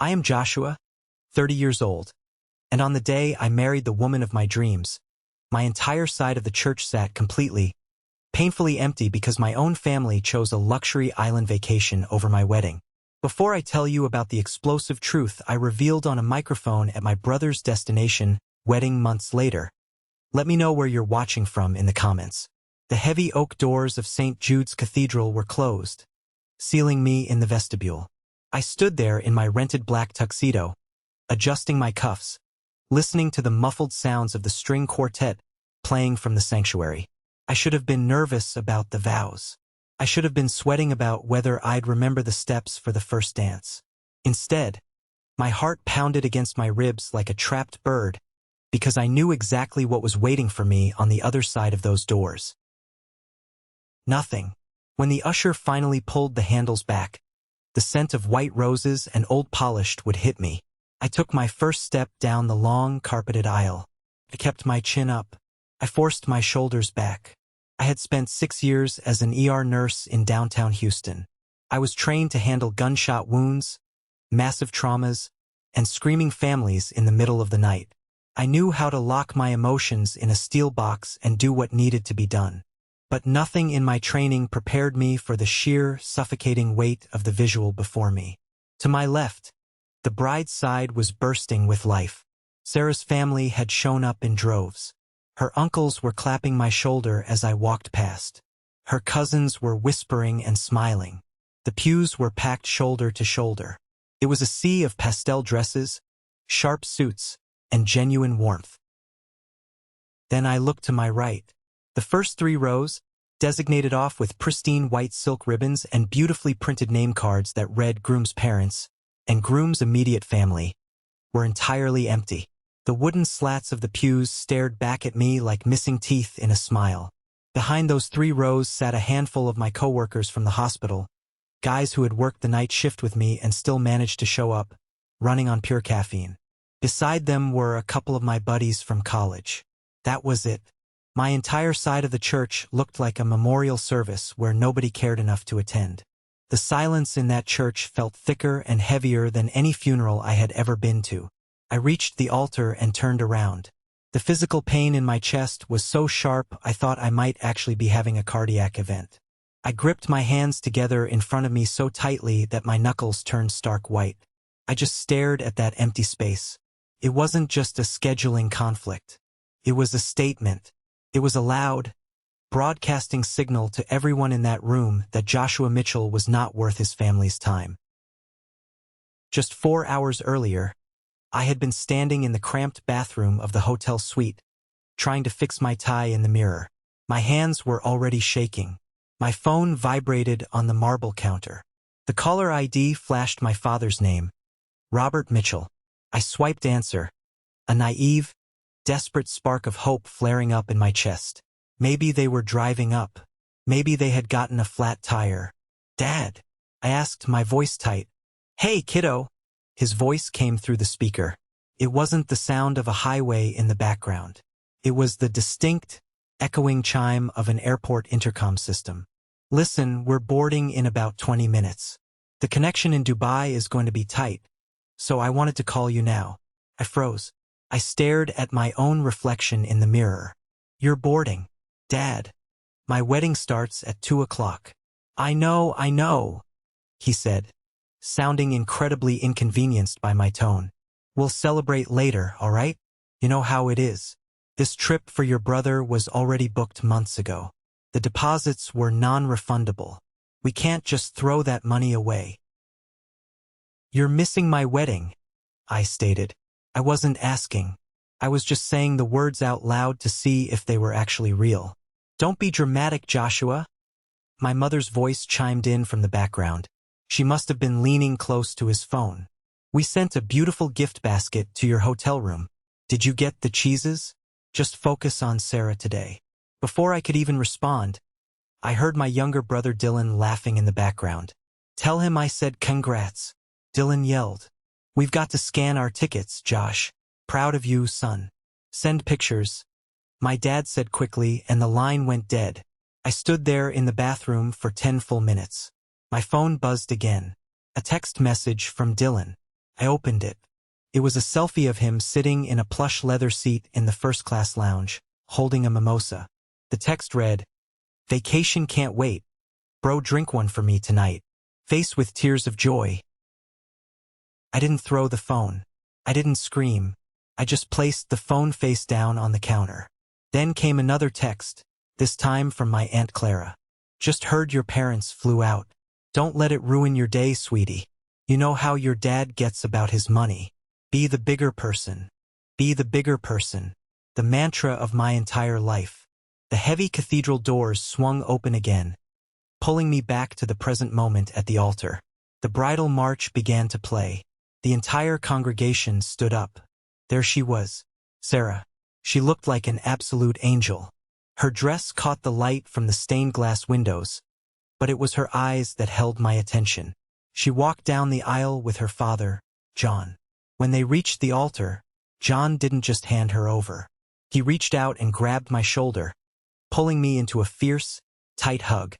I am Joshua, 30 years old, and on the day I married the woman of my dreams, my entire side of the church sat completely, painfully empty because my own family chose a luxury island vacation over my wedding. Before I tell you about the explosive truth I revealed on a microphone at my brother's destination wedding months later, let me know where you're watching from in the comments. The heavy oak doors of St. Jude's Cathedral were closed, sealing me in the vestibule. I stood there in my rented black tuxedo, adjusting my cuffs, listening to the muffled sounds of the string quartet playing from the sanctuary. I should have been nervous about the vows. I should have been sweating about whether I'd remember the steps for the first dance. Instead, my heart pounded against my ribs like a trapped bird because I knew exactly what was waiting for me on the other side of those doors. Nothing. When the usher finally pulled the handles back, the scent of white roses and old polished would hit me. I took my first step down the long, carpeted aisle. I kept my chin up. I forced my shoulders back. I had spent 6 years as an ER nurse in downtown Houston. I was trained to handle gunshot wounds, massive traumas, and screaming families in the middle of the night. I knew how to lock my emotions in a steel box and do what needed to be done. But nothing in my training prepared me for the sheer, suffocating weight of the visual before me. To my left, the bride's side was bursting with life. Sarah's family had shown up in droves. Her uncles were clapping my shoulder as I walked past. Her cousins were whispering and smiling. The pews were packed shoulder to shoulder. It was a sea of pastel dresses, sharp suits, and genuine warmth. Then I looked to my right. The first 3 rows, designated off with pristine white silk ribbons and beautifully printed name cards that read groom's parents and groom's immediate family, were entirely empty. The wooden slats of the pews stared back at me like missing teeth in a smile. Behind those 3 rows sat a handful of my coworkers from the hospital, guys who had worked the night shift with me and still managed to show up, running on pure caffeine. Beside them were a couple of my buddies from college. That was it. My entire side of the church looked like a memorial service where nobody cared enough to attend. The silence in that church felt thicker and heavier than any funeral I had ever been to. I reached the altar and turned around. The physical pain in my chest was so sharp I thought I might actually be having a cardiac event. I gripped my hands together in front of me so tightly that my knuckles turned stark white. I just stared at that empty space. It wasn't just a scheduling conflict. It was a statement. It was a loud, broadcasting signal to everyone in that room that Joshua Mitchell was not worth his family's time. Just 4 hours earlier, I had been standing in the cramped bathroom of the hotel suite, trying to fix my tie in the mirror. My hands were already shaking. My phone vibrated on the marble counter. The caller ID flashed my father's name, Robert Mitchell. I swiped answer, a naive, desperate spark of hope flaring up in my chest. Maybe they were driving up. Maybe they had gotten a flat tire. "Dad," I asked, my voice tight. "Hey, kiddo." His voice came through the speaker. It wasn't the sound of a highway in the background. It was the distinct, echoing chime of an airport intercom system. "Listen, we're boarding in about 20 minutes. The connection in Dubai is going to be tight, so I wanted to call you now." I froze. I stared at my own reflection in the mirror. "You're boarding, Dad. My wedding starts at 2 o'clock. I know, he said, sounding incredibly inconvenienced by my tone. "We'll celebrate later, all right? You know how it is. This trip for your brother was already booked months ago. The deposits were non-refundable. We can't just throw that money away." "You're missing my wedding," I stated. I wasn't asking. I was just saying the words out loud to see if they were actually real. "Don't be dramatic, Joshua." My mother's voice chimed in from the background. She must have been leaning close to his phone. "We sent a beautiful gift basket to your hotel room. Did you get the cheeses? Just focus on Sarah today." Before I could even respond, I heard my younger brother Dylan laughing in the background. "Tell him I said congrats," Dylan yelled. "We've got to scan our tickets, Josh. Proud of you, son. Send pictures," my dad said quickly, and the line went dead. I stood there in the bathroom for 10 full minutes. My phone buzzed again. A text message from Dylan. I opened it. It was a selfie of him sitting in a plush leather seat in the first-class lounge, holding a mimosa. The text read, "Vacation can't wait. Bro, drink one for me tonight." Face with tears of joy. I didn't throw the phone. I didn't scream. I just placed the phone face down on the counter. Then came another text, this time from my Aunt Clara. "Just heard your parents flew out. Don't let it ruin your day, sweetie. You know how your dad gets about his money. Be the bigger person. Be the bigger person." The mantra of my entire life. The heavy cathedral doors swung open again, pulling me back to the present moment at the altar. The bridal march began to play. The entire congregation stood up. There she was, Sarah. She looked like an absolute angel. Her dress caught the light from the stained glass windows, but it was her eyes that held my attention. She walked down the aisle with her father, John. When they reached the altar, John didn't just hand her over. He reached out and grabbed my shoulder, pulling me into a fierce, tight hug.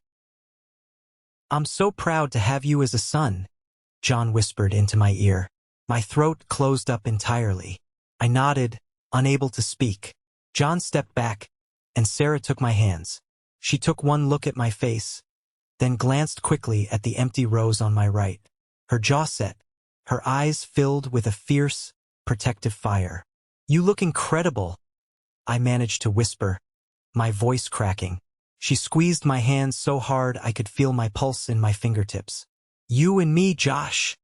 "I'm so proud to have you as a son," John whispered into my ear. My throat closed up entirely. I nodded, unable to speak. John stepped back, and Sarah took my hands. She took one look at my face, then glanced quickly at the empty rows on my right. Her jaw set, her eyes filled with a fierce, protective fire. "You look incredible," I managed to whisper, my voice cracking. She squeezed my hands so hard I could feel my pulse in my fingertips. "You and me, Josh,"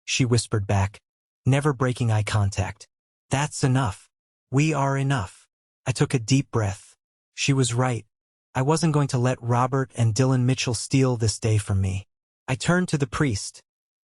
she whispered back, never breaking eye contact. "That's enough. We are enough." I took a deep breath. She was right. I wasn't going to let Robert and Dylan Mitchell steal this day from me. I turned to the priest,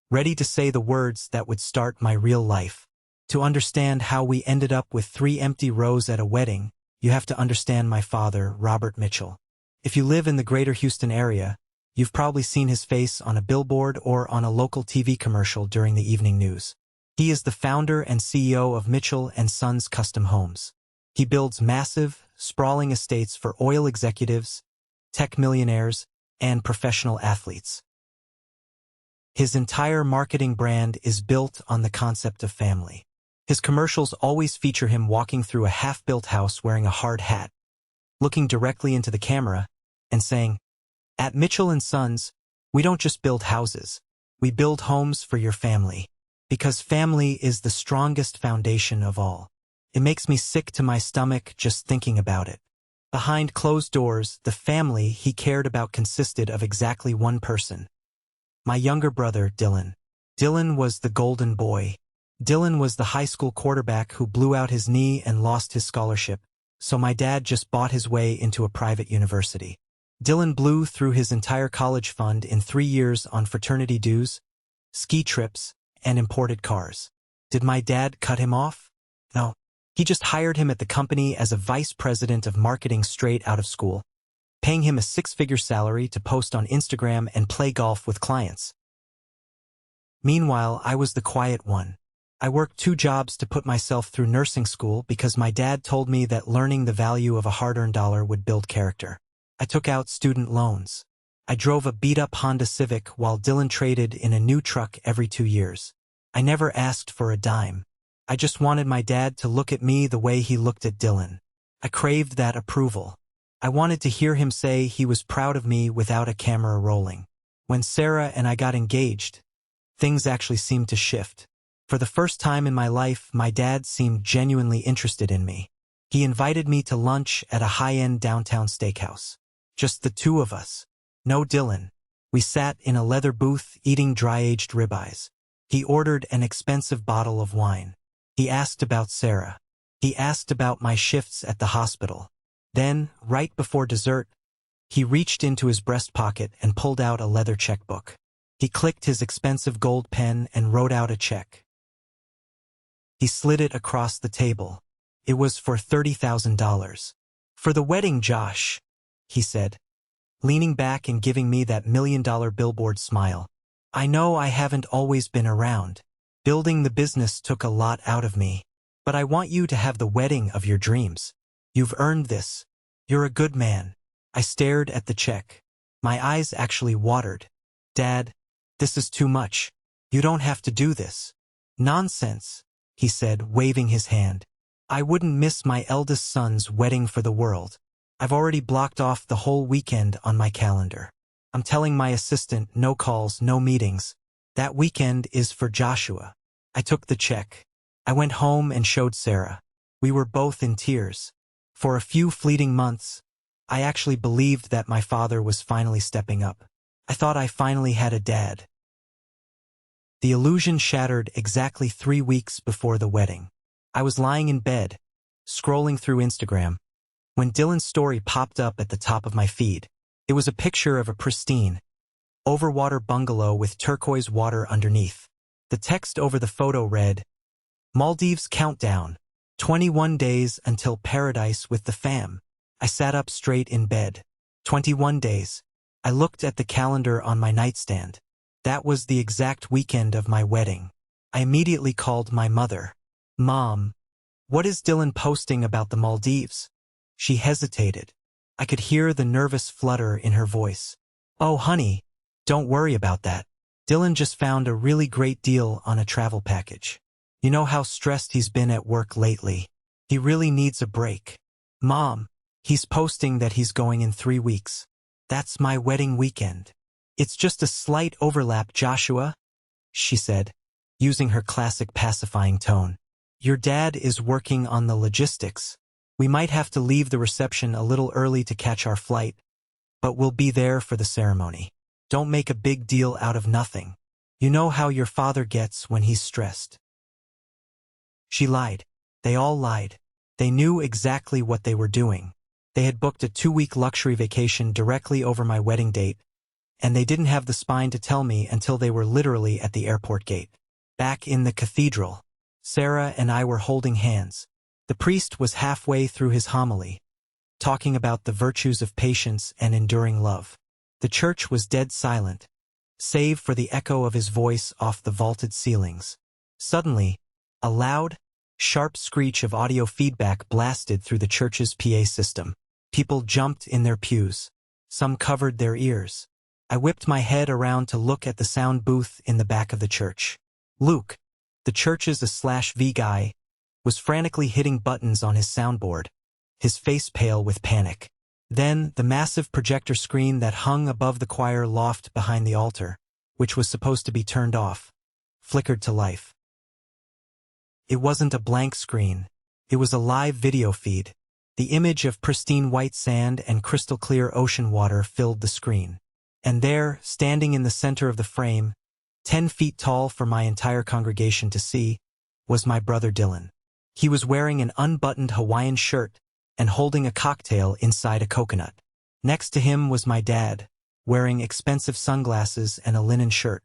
ready to say the words that would start my real life. To understand how we ended up with 3 empty rows at a wedding, you have to understand my father, Robert Mitchell. If you live in the greater Houston area, you've probably seen his face on a billboard or on a local TV commercial during the evening news. He is the founder and CEO of Mitchell & Sons Custom Homes. He builds massive, sprawling estates for oil executives, tech millionaires, and professional athletes. His entire marketing brand is built on the concept of family. His commercials always feature him walking through a half-built house wearing a hard hat, looking directly into the camera, and saying, "At Mitchell & Sons, we don't just build houses. We build homes for your family. Because family is the strongest foundation of all." It makes me sick to my stomach just thinking about it. Behind closed doors, the family he cared about consisted of exactly one person. My younger brother, Dylan. Dylan was the golden boy. Dylan was the high school quarterback who blew out his knee and lost his scholarship, so my dad just bought his way into a private university. Dylan blew through his entire college fund in 3 years on fraternity dues, ski trips, and imported cars. Did my dad cut him off? No. He just hired him at the company as a vice president of marketing straight out of school, paying him a 6-figure salary to post on Instagram and play golf with clients. Meanwhile, I was the quiet one. I worked 2 jobs to put myself through nursing school because my dad told me that learning the value of a hard-earned dollar would build character. I took out student loans. I drove a beat-up Honda Civic while Dylan traded in a new truck every 2 years. I never asked for a dime. I just wanted my dad to look at me the way he looked at Dylan. I craved that approval. I wanted to hear him say he was proud of me without a camera rolling. When Sarah and I got engaged, things actually seemed to shift. For the first time in my life, my dad seemed genuinely interested in me. He invited me to lunch at a high-end downtown steakhouse. Just the 2 of us. No Dylan. We sat in a leather booth eating dry-aged ribeyes. He ordered an expensive bottle of wine. He asked about Sarah. He asked about my shifts at the hospital. Then, right before dessert, he reached into his breast pocket and pulled out a leather checkbook. He clicked his expensive gold pen and wrote out a check. He slid it across the table. It was for $30,000. "For the wedding, Josh," he said, leaning back and giving me that $1,000,000 billboard smile. "I know I haven't always been around. Building the business took a lot out of me. But I want you to have the wedding of your dreams. You've earned this. You're a good man." I stared at the check. My eyes actually watered. "Dad, this is too much. You don't have to do this." Nonsense, he said, waving his hand. I wouldn't miss my eldest son's wedding for the world. I've already blocked off the whole weekend on my calendar. I'm telling my assistant no calls, no meetings. That weekend is for Joshua. I took the check. I went home and showed Sarah. We were both in tears. For a few fleeting months, I actually believed that my father was finally stepping up. I thought I finally had a dad. The illusion shattered exactly 3 weeks before the wedding. I was lying in bed, scrolling through Instagram, when Dylan's story popped up at the top of my feed. It was a picture of a pristine, overwater bungalow with turquoise water underneath. The text over the photo read, Maldives countdown, 21 days until paradise with the fam. I sat up straight in bed. 21 days. I looked at the calendar on my nightstand. That was the exact weekend of my wedding. I immediately called my mother. Mom, what is Dylan posting about the Maldives? She hesitated. I could hear the nervous flutter in her voice. Oh, honey, don't worry about that. Dylan just found a really great deal on a travel package. You know how stressed he's been at work lately. He really needs a break. Mom, he's posting that he's going in 3 weeks. That's my wedding weekend. It's just a slight overlap, Joshua, she said, using her classic pacifying tone. Your dad is working on the logistics. We might have to leave the reception a little early to catch our flight, but we'll be there for the ceremony. Don't make a big deal out of nothing. You know how your father gets when he's stressed. She lied. They all lied. They knew exactly what they were doing. They had booked a 2-week luxury vacation directly over my wedding date, and they didn't have the spine to tell me until they were literally at the airport gate. Back in the cathedral, Sarah and I were holding hands. The priest was halfway through his homily, talking about the virtues of patience and enduring love. The church was dead silent, save for the echo of his voice off the vaulted ceilings. Suddenly, a loud, sharp screech of audio feedback blasted through the church's PA system. People jumped in their pews. Some covered their ears. I whipped my head around to look at the sound booth in the back of the church. Luke, the church's /V guy, was frantically hitting buttons on his soundboard, his face pale with panic. Then, the massive projector screen that hung above the choir loft behind the altar, which was supposed to be turned off, flickered to life. It wasn't a blank screen. It was a live video feed. The image of pristine white sand and crystal-clear ocean water filled the screen. And there, standing in the center of the frame, 10 feet tall for my entire congregation to see, was my brother Dylan. He was wearing an unbuttoned Hawaiian shirt and holding a cocktail inside a coconut. Next to him was my dad, wearing expensive sunglasses and a linen shirt.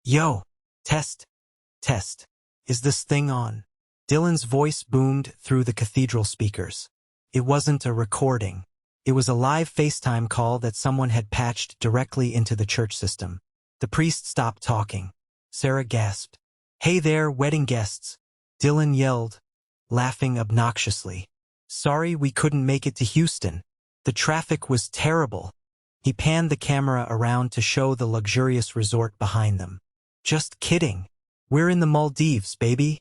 Yo, test. Is this thing on? Dylan's voice boomed through the cathedral speakers. It wasn't a recording. It was a live FaceTime call that someone had patched directly into the church system. The priest stopped talking. Sarah gasped. Hey there, wedding guests, Dylan yelled, laughing obnoxiously. Sorry we couldn't make it to Houston. The traffic was terrible. He panned the camera around to show the luxurious resort behind them. Just kidding. We're in the Maldives, baby.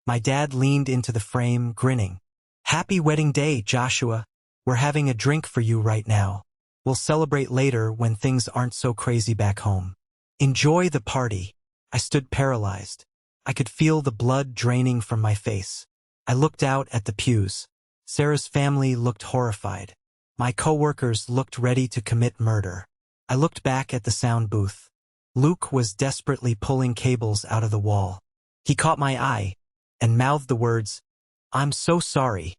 My dad leaned into the frame, grinning. Happy wedding day, Joshua. We're having a drink for you right now. We'll celebrate later when things aren't so crazy back home. Enjoy the party. I stood paralyzed. I could feel the blood draining from my face. I looked out at the pews. Sarah's family looked horrified. My coworkers looked ready to commit murder. I looked back at the sound booth. Luke was desperately pulling cables out of the wall. He caught my eye and mouthed the words, I'm so sorry.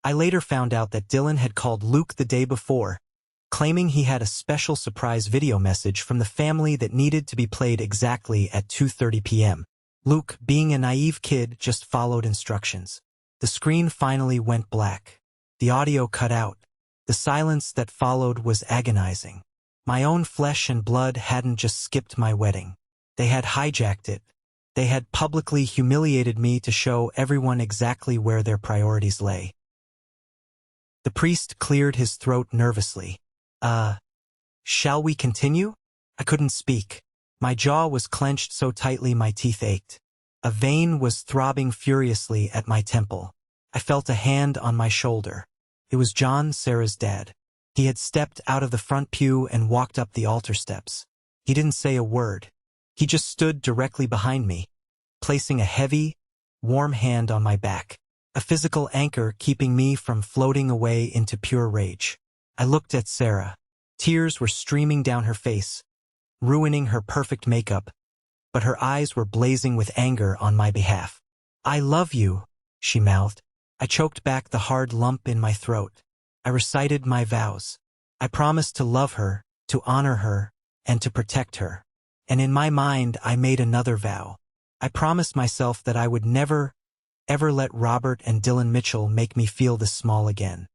I later found out that Dylan had called Luke the day before, claiming he had a special surprise video message from the family that needed to be played exactly at 2:30 p.m. Luke, being a naive kid, just followed instructions. The screen finally went black. The audio cut out. The silence that followed was agonizing. My own flesh and blood hadn't just skipped my wedding. They had hijacked it. They had publicly humiliated me to show everyone exactly where their priorities lay. The priest cleared his throat nervously. Shall we continue? I couldn't speak. My jaw was clenched so tightly my teeth ached. A vein was throbbing furiously at my temple. I felt a hand on my shoulder. It was John, Sarah's dad. He had stepped out of the front pew and walked up the altar steps. He didn't say a word. He just stood directly behind me, placing a heavy, warm hand on my back, a physical anchor keeping me from floating away into pure rage. I looked at Sarah. Tears were streaming down her face, ruining her perfect makeup, but her eyes were blazing with anger on my behalf. "I love you," she mouthed. I choked back the hard lump in my throat. I recited my vows. I promised to love her, to honor her, and to protect her. And in my mind, I made another vow. I promised myself that I would never, ever let Robert and Dylan Mitchell make me feel this small again.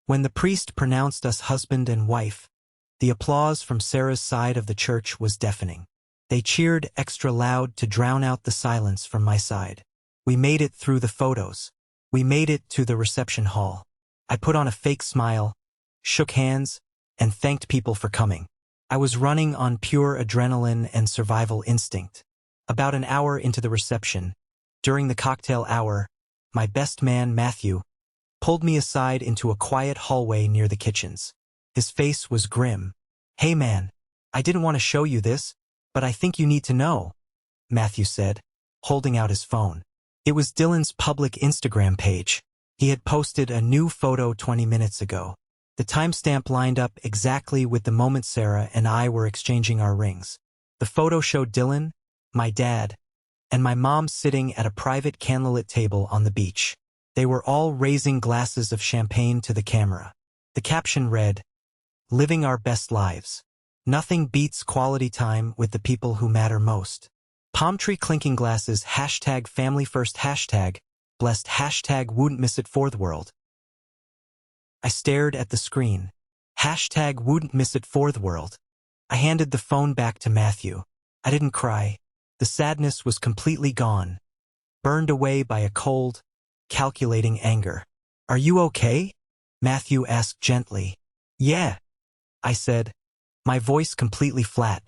When the priest pronounced us husband and wife, the applause from Sarah's side of the church was deafening. They cheered extra loud to drown out the silence from my side. We made it through the photos. We made it to the reception hall. I put on a fake smile, shook hands, and thanked people for coming. I was running on pure adrenaline and survival instinct. About an hour into the reception, during the cocktail hour, my best man, Matthew, pulled me aside into a quiet hallway near the kitchens. His face was grim. "Hey man, I didn't want to show you this, but I think you need to know," Matthew said, holding out his phone. It was Dylan's public Instagram page. He had posted a new photo 20 minutes ago. The timestamp lined up exactly with the moment Sarah and I were exchanging our rings. The photo showed Dylan, my dad, and my mom sitting at a private candlelit table on the beach. They were all raising glasses of champagne to the camera. The caption read, "Living our best lives. Nothing beats quality time with the people who matter most. Palm tree clinking glasses, hashtag family first, hashtag blessed, hashtag wouldn't miss it for the world." I stared at the screen. Hashtag wouldn't miss it for the world. I handed the phone back to Matthew. I didn't cry. The sadness was completely gone, burned away by a cold, calculating anger. "Are you okay?" Matthew asked gently. "Yeah," I said, my voice completely flat.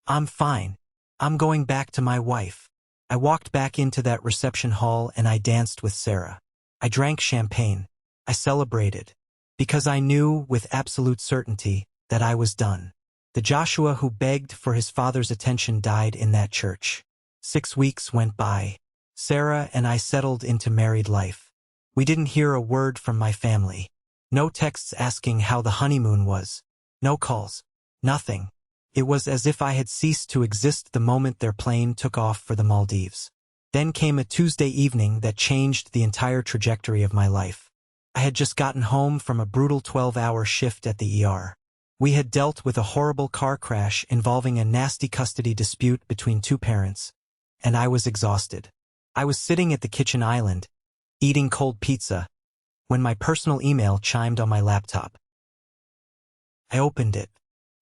"I'm fine. I'm going back to my wife." I walked back into that reception hall and I danced with Sarah. I drank champagne. I celebrated. Because I knew with absolute certainty that I was done. The Joshua who begged for his father's attention died in that church. 6 weeks went by. Sarah and I settled into married life. We didn't hear a word from my family. No texts asking how the honeymoon was. No calls. Nothing. It was as if I had ceased to exist the moment their plane took off for the Maldives. Then came a Tuesday evening that changed the entire trajectory of my life. I had just gotten home from a brutal 12-hour shift at the ER. We had dealt with a horrible car crash involving a nasty custody dispute between two parents, and I was exhausted. I was sitting at the kitchen island, eating cold pizza, when my personal email chimed on my laptop. I opened it.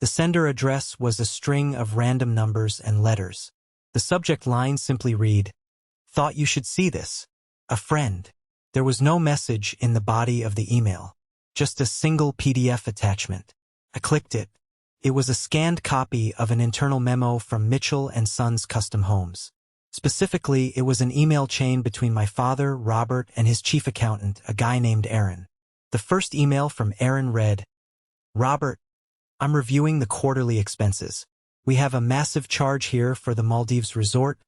The sender address was a string of random numbers and letters. The subject line simply read, "Thought you should see this. A friend." There was no message in the body of the email, just a single PDF attachment. I clicked it. It was a scanned copy of an internal memo from Mitchell & Sons Custom Homes. Specifically, it was an email chain between my father, Robert, and his chief accountant, a guy named Aaron. The first email from Aaron read, "Robert, I'm reviewing the quarterly expenses. We have a massive charge here for the Maldives resort,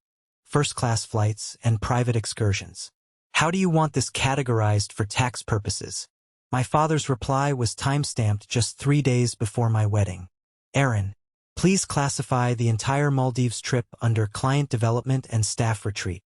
first-class flights, and private excursions. How do you want this categorized for tax purposes?" My father's reply was time-stamped just 3 days before my wedding. "Aaron, please classify the entire Maldives trip under client development and staff retreat.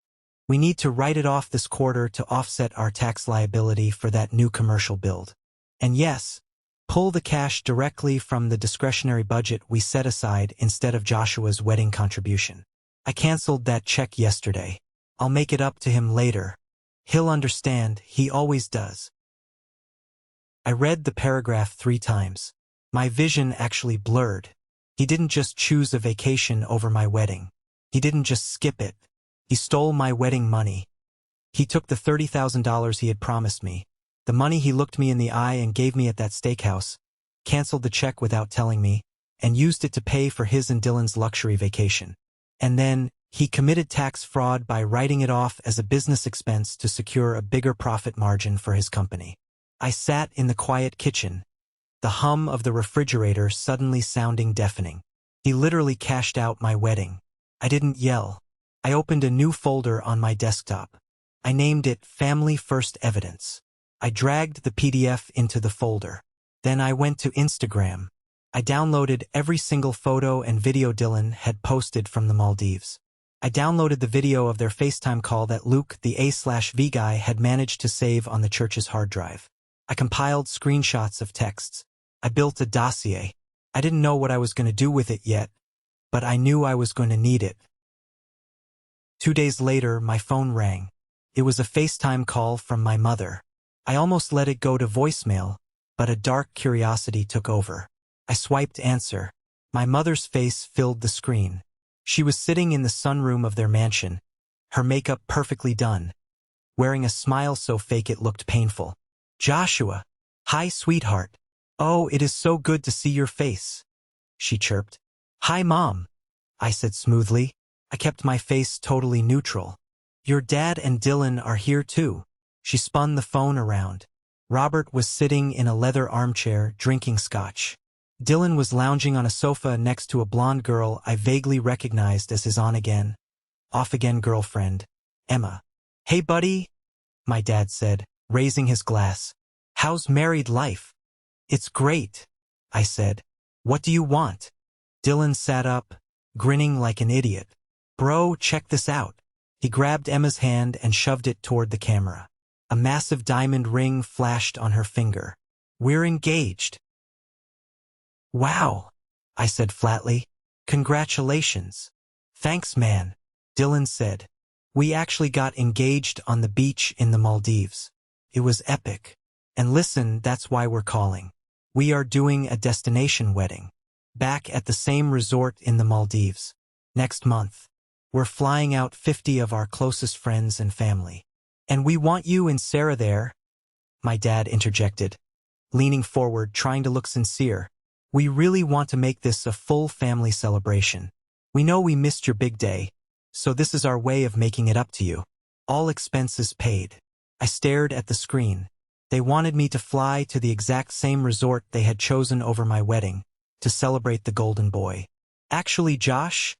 We need to write it off this quarter to offset our tax liability for that new commercial build. And yes, pull the cash directly from the discretionary budget we set aside instead of Joshua's wedding contribution. I canceled that check yesterday. I'll make it up to him later. He'll understand, he always does." I read the paragraph 3 times. My vision actually blurred. He didn't just choose a vacation over my wedding. He didn't just skip it. He stole my wedding money. He took the $30,000 he had promised me, the money he looked me in the eye and gave me at that steakhouse, canceled the check without telling me, and used it to pay for his and Dylan's luxury vacation. And then, he committed tax fraud by writing it off as a business expense to secure a bigger profit margin for his company. I sat in the quiet kitchen, the hum of the refrigerator suddenly sounding deafening. He literally cashed out my wedding. I didn't yell. I opened a new folder on my desktop. I named it Family First Evidence. I dragged the PDF into the folder. Then I went to Instagram. I downloaded every single photo and video Dylan had posted from the Maldives. I downloaded the video of their FaceTime call that Luke, the A/V guy, had managed to save on the church's hard drive. I compiled screenshots of texts. I built a dossier. I didn't know what I was going to do with it yet, but I knew I was going to need it. 2 days later, my phone rang. It was a FaceTime call from my mother. I almost let it go to voicemail, but a dark curiosity took over. I swiped answer. My mother's face filled the screen. She was sitting in the sunroom of their mansion, her makeup perfectly done, wearing a smile so fake it looked painful. "Joshua. Hi, sweetheart. Oh, it is so good to see your face," she chirped. "Hi, Mom," I said smoothly. I kept my face totally neutral. "Your dad and Dylan are here too." She spun the phone around. Robert was sitting in a leather armchair, drinking scotch. Dylan was lounging on a sofa next to a blonde girl I vaguely recognized as his on-again, off-again girlfriend, Emma. "Hey, buddy," my dad said, raising his glass. "How's married life?" "It's great," I said. "What do you want?" Dylan sat up, grinning like an idiot. "Bro, check this out." He grabbed Emma's hand and shoved it toward the camera. A massive diamond ring flashed on her finger. "We're engaged." "Wow," I said flatly. "Congratulations." "Thanks, man," Dylan said. "We actually got engaged on the beach in the Maldives. It was epic. And listen, that's why we're calling. We are doing a destination wedding. Back at the same resort in the Maldives. Next month. We're flying out 50 of our closest friends and family. And we want you and Sarah there," my dad interjected, leaning forward, trying to look sincere. "We really want to make this a full family celebration. We know we missed your big day, so this is our way of making it up to you. All expenses paid." I stared at the screen. They wanted me to fly to the exact same resort they had chosen over my wedding, to celebrate the golden boy. "Actually, Josh,"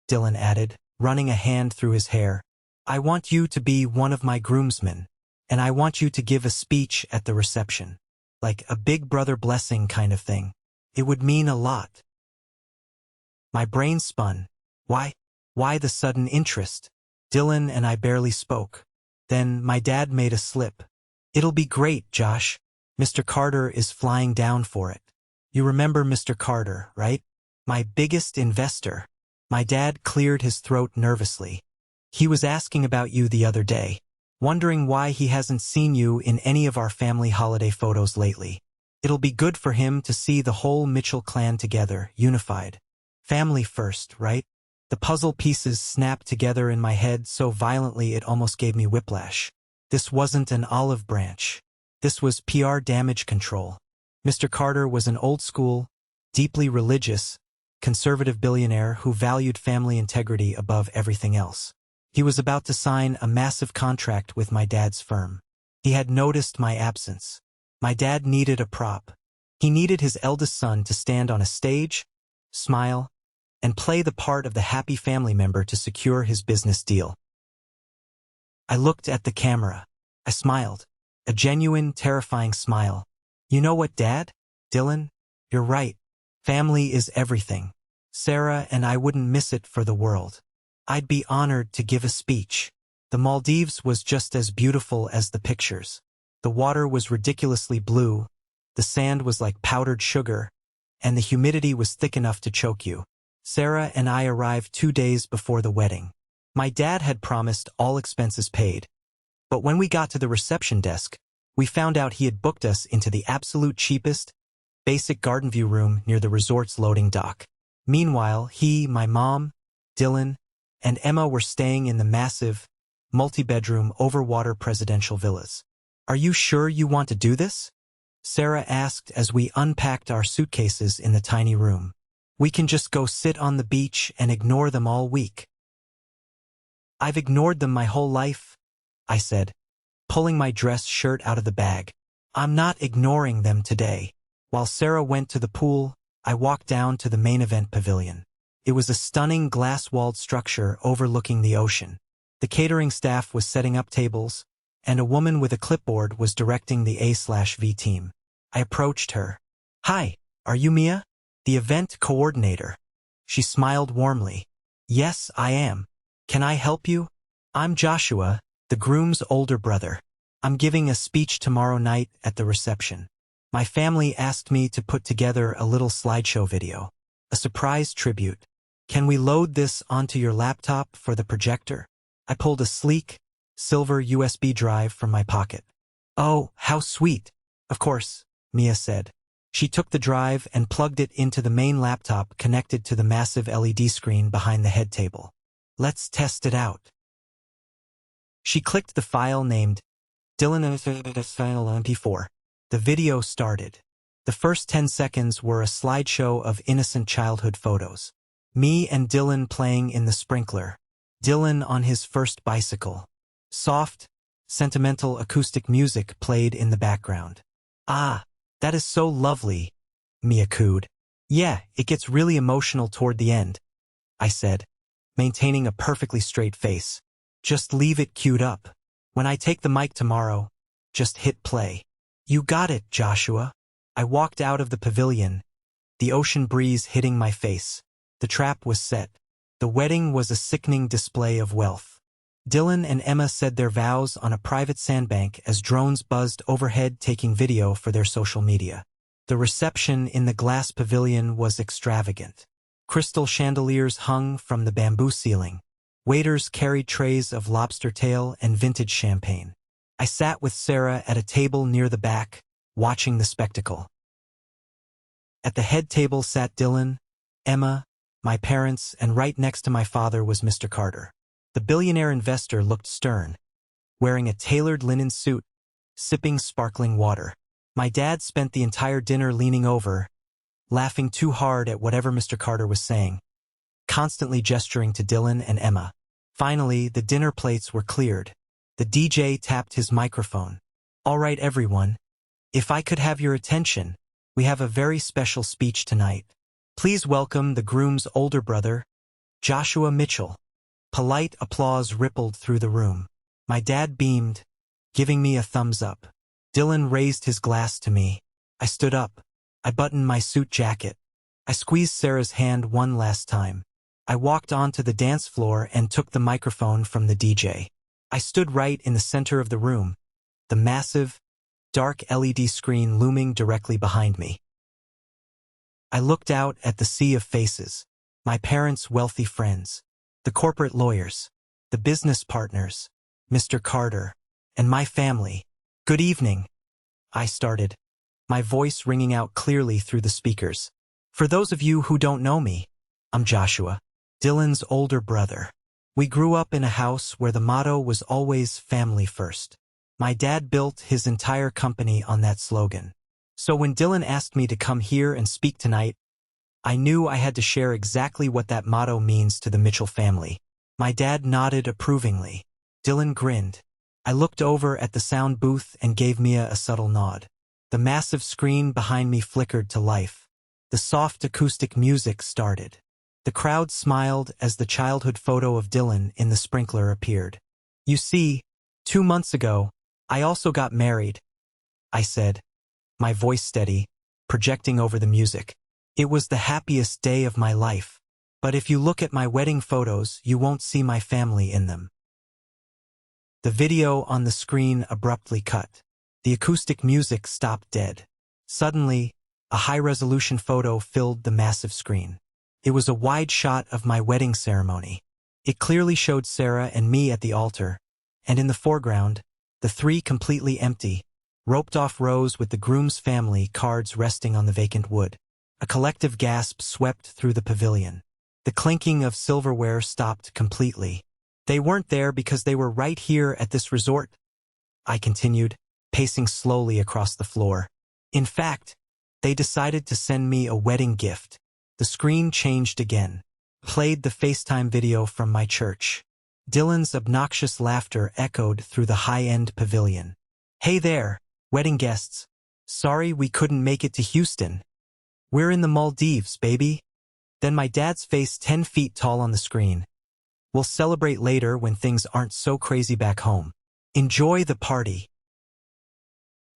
Dylan added, running a hand through his hair, "I want you to be one of my groomsmen, and I want you to give a speech at the reception. Like a big brother blessing kind of thing. It would mean a lot." My brain spun. Why the sudden interest? Dylan and I barely spoke. Then my dad made a slip. "It'll be great, Josh. Mr. Carter is flying down for it. You remember Mr. Carter, right? My biggest investor." My dad cleared his throat nervously. "He was asking about you the other day, wondering why he hasn't seen you in any of our family holiday photos lately. It'll be good for him to see the whole Mitchell clan together, unified. Family first, right?" The puzzle pieces snapped together in my head so violently it almost gave me whiplash. This wasn't an olive branch. This was PR damage control. Mr. Carter was an old-school, deeply religious, conservative billionaire who valued family integrity above everything else. He was about to sign a massive contract with my dad's firm. He had noticed my absence. My dad needed a prop. He needed his eldest son to stand on a stage, smile, and play the part of the happy family member to secure his business deal. I looked at the camera. I smiled. A genuine, terrifying smile. "You know what, Dad? Dylan? You're right. Family is everything. Sarah and I wouldn't miss it for the world. I'd be honored to give a speech." The Maldives was just as beautiful as the pictures. The water was ridiculously blue, the sand was like powdered sugar, and the humidity was thick enough to choke you. Sarah and I arrived 2 days before the wedding. My dad had promised all expenses paid. But when we got to the reception desk, we found out he had booked us into the absolute cheapest, basic garden view room near the resort's loading dock. Meanwhile, he, my mom, Dylan, and Emma were staying in the massive, multi-bedroom, over-water presidential villas. "Are you sure you want to do this?" Sarah asked as we unpacked our suitcases in the tiny room. We can just go sit on the beach and ignore them all week. I've ignored them my whole life, I said, pulling my dress shirt out of the bag. I'm not ignoring them today. While Sarah went to the pool, I walked down to the main event pavilion. It was a stunning glass-walled structure overlooking the ocean. The catering staff was setting up tables, and a woman with a clipboard was directing the A/V team. I approached her. Hi, are you Mia? The event coordinator. She smiled warmly. Yes, I am. Can I help you? I'm Joshua, the groom's older brother. I'm giving a speech tomorrow night at the reception. My family asked me to put together a little slideshow video. A surprise tribute. Can we load this onto your laptop for the projector? I pulled a sleek, silver USB drive from my pocket. Oh, how sweet. Of course, Mia said. She took the drive and plugged it into the main laptop connected to the massive LED screen behind the head table. Let's test it out. She clicked the file named Dylan MP4. The video started. The first 10 seconds were a slideshow of innocent childhood photos. Me and Dylan playing in the sprinkler. Dylan on his first bicycle. Soft, sentimental acoustic music played in the background. Ah, that is so lovely, Mia cooed. Yeah, it gets really emotional toward the end, I said, maintaining a perfectly straight face. Just leave it queued up. When I take the mic tomorrow, just hit play. You got it, Joshua. I walked out of the pavilion, the ocean breeze hitting my face. The trap was set. The wedding was a sickening display of wealth. Dylan and Emma said their vows on a private sandbank as drones buzzed overhead taking video for their social media. The reception in the glass pavilion was extravagant. Crystal chandeliers hung from the bamboo ceiling. Waiters carried trays of lobster tail and vintage champagne. I sat with Sarah at a table near the back, watching the spectacle. At the head table sat Dylan, Emma, my parents, and right next to my father was Mr. Carter. The billionaire investor looked stern, wearing a tailored linen suit, sipping sparkling water. My dad spent the entire dinner leaning over, laughing too hard at whatever Mr. Carter was saying, constantly gesturing to Dylan and Emma. Finally, the dinner plates were cleared. The DJ tapped his microphone. All right, everyone. If I could have your attention, we have a very special speech tonight. Please welcome the groom's older brother, Joshua Mitchell. Polite applause rippled through the room. My dad beamed, giving me a thumbs up. Dylan raised his glass to me. I stood up. I buttoned my suit jacket. I squeezed Sarah's hand one last time. I walked onto the dance floor and took the microphone from the DJ. I stood right in the center of the room, the massive, dark LED screen looming directly behind me. I looked out at the sea of faces, my parents' wealthy friends, the corporate lawyers, the business partners, Mr. Carter, and my family. Good evening, I started, my voice ringing out clearly through the speakers. For those of you who don't know me, I'm Joshua, Dylan's older brother. We grew up in a house where the motto was always family first. My dad built his entire company on that slogan. So when Dylan asked me to come here and speak tonight, I knew I had to share exactly what that motto means to the Mitchell family. My dad nodded approvingly. Dylan grinned. I looked over at the sound booth and gave Mia a subtle nod. The massive screen behind me flickered to life. The soft acoustic music started. The crowd smiled as the childhood photo of Dylan in the sprinkler appeared. You see, 2 months ago, I also got married, I said, my voice steady, projecting over the music. It was the happiest day of my life. But if you look at my wedding photos, you won't see my family in them. The video on the screen abruptly cut. The acoustic music stopped dead. Suddenly, a high-resolution photo filled the massive screen. It was a wide shot of my wedding ceremony. It clearly showed Sarah and me at the altar, and in the foreground, the 3 completely empty, roped-off rows with the groom's family cards resting on the vacant wood. A collective gasp swept through the pavilion. The clinking of silverware stopped completely. They weren't there because they were right here at this resort, I continued, pacing slowly across the floor. In fact, they decided to send me a wedding gift. The screen changed again. Played the FaceTime video from my church. Dylan's obnoxious laughter echoed through the high-end pavilion. "Hey there, wedding guests. Sorry we couldn't make it to Houston. We're in the Maldives, baby." Then my dad's face 10 feet tall on the screen. "We'll celebrate later when things aren't so crazy back home. Enjoy the party."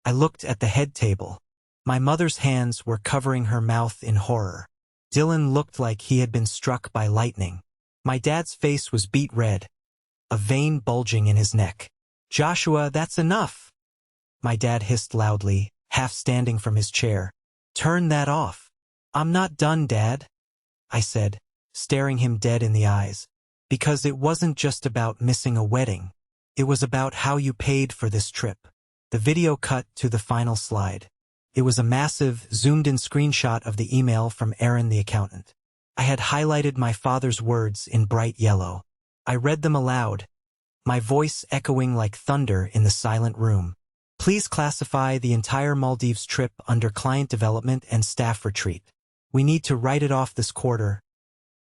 I looked at the head table. My mother's hands were covering her mouth in horror. Dylan looked like he had been struck by lightning. My dad's face was beet red, a vein bulging in his neck. "Joshua, that's enough!" My dad hissed loudly, half standing from his chair. "Turn that off." "I'm not done, Dad," I said, staring him dead in the eyes. "Because it wasn't just about missing a wedding. It was about how you paid for this trip." The video cut to the final slide. It was a massive, zoomed-in screenshot of the email from Aaron the accountant. I had highlighted my father's words in bright yellow. I read them aloud, my voice echoing like thunder in the silent room. "Please classify the entire Maldives trip under client development and staff retreat. We need to write it off this quarter.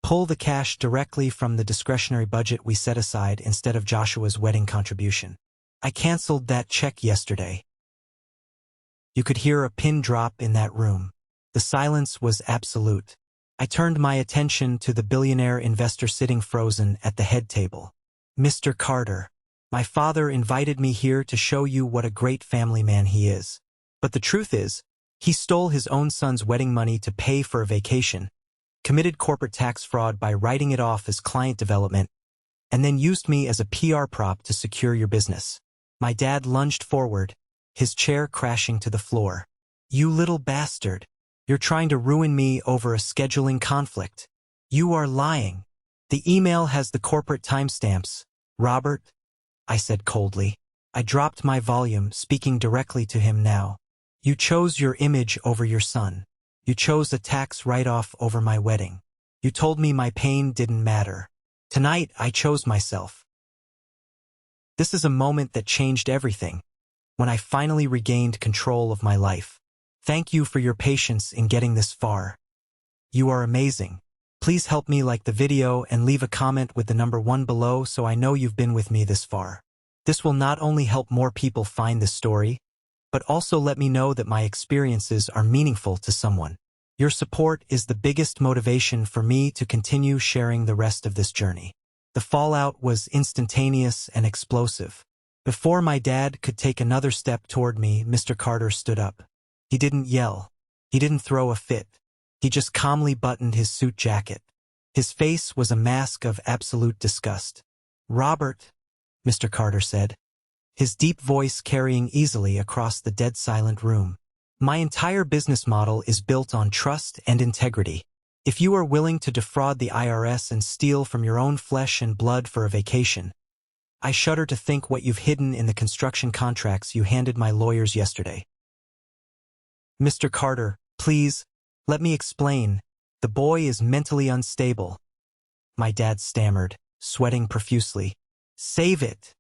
Pull the cash directly from the discretionary budget we set aside instead of Joshua's wedding contribution. I canceled that check yesterday." You could hear a pin drop in that room. The silence was absolute. I turned my attention to the billionaire investor sitting frozen at the head table. "Mr. Carter, my father invited me here to show you what a great family man he is. But the truth is, he stole his own son's wedding money to pay for a vacation, committed corporate tax fraud by writing it off as client development, and then used me as a PR prop to secure your business." My dad lunged forward, his chair crashing to the floor. "You little bastard. You're trying to ruin me over a scheduling conflict. You are lying. The email has the corporate timestamps, Robert," I said coldly. I dropped my volume, speaking directly to him now. "You chose your image over your son. You chose a tax write-off over my wedding. You told me my pain didn't matter. Tonight, I chose myself." This is a moment that changed everything, when I finally regained control of my life. Thank you for your patience in getting this far. You are amazing. Please help me like the video and leave a comment with the number 1 below so I know you've been with me this far. This will not only help more people find this story, but also let me know that my experiences are meaningful to someone. Your support is the biggest motivation for me to continue sharing the rest of this journey. The fallout was instantaneous and explosive. Before my dad could take another step toward me, Mr. Carter stood up. He didn't yell. He didn't throw a fit. He just calmly buttoned his suit jacket. His face was a mask of absolute disgust. "Robert," Mr. Carter said, his deep voice carrying easily across the dead-silent room, "my entire business model is built on trust and integrity. If you are willing to defraud the IRS and steal from your own flesh and blood for a vacation, I shudder to think what you've hidden in the construction contracts you handed my lawyers yesterday." "Mr. Carter, please, let me explain. The boy is mentally unstable," my dad stammered, sweating profusely. "Save it,"